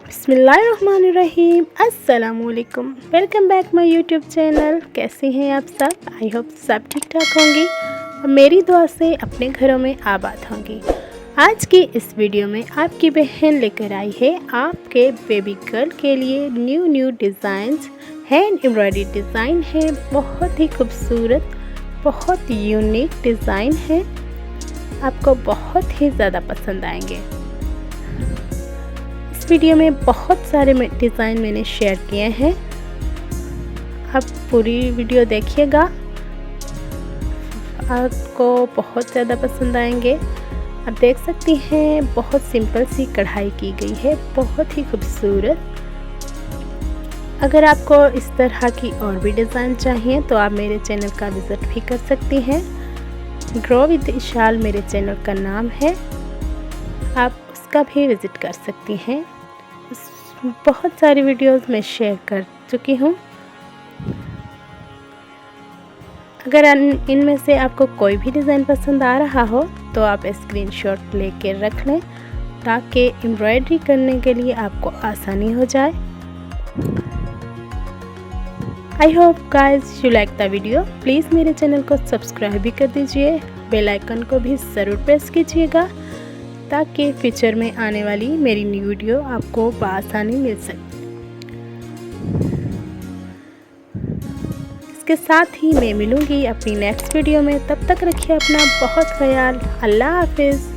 बिस्मिल्लाहिर्रहमानिर्रहीम। अस्सलामुअलैकुम। Welcome back my YouTube channel. कैसे हैं आप सब? आई होप सब ठीक ठाक होंगी और मेरी दुआ से अपने घरों में आबाद होंगी। आज की इस वीडियो में आपकी बहन लेकर आई है आपके बेबी गर्ल के लिए new designs. Hand embroidery design है, बहुत ही खूबसूरत, बहुत यूनिक डिज़ाइन है, आपको बहुत ही ज़्यादा पसंद आएंगे। वीडियो में बहुत सारे डिज़ाइन मैंने शेयर किए हैं, आप पूरी वीडियो देखिएगा, आपको बहुत ज़्यादा पसंद आएंगे। आप देख सकती हैं बहुत सिंपल सी कढ़ाई की गई है, बहुत ही खूबसूरत। अगर आपको इस तरह की और भी डिज़ाइन चाहिए तो आप मेरे चैनल का विज़िट भी कर सकती हैं। ग्रो विद इशाल मेरे चैनल का नाम है, आप उसका भी विज़िट कर सकती हैं। बहुत सारी वीडियोस मैं शेयर कर चुकी हूँ। अगर इनमें से आपको कोई भी डिज़ाइन पसंद आ रहा हो तो आप स्क्रीनशॉट लेके रख लें ताकि एम्ब्रॉयडरी करने के लिए आपको आसानी हो जाए। I hope guys you like the video. Please मेरे चैनल को सब्सक्राइब भी कर दीजिए, बेल आइकन को भी ज़रूर प्रेस कीजिएगा ताकि फ्यूचर में आने वाली मेरी न्यू वीडियो आपको बआसानी मिल सके। इसके साथ ही मैं मिलूँगी अपनी नेक्स्ट वीडियो में। तब तक रखिए अपना बहुत ख्याल। अल्लाह हाफिज़।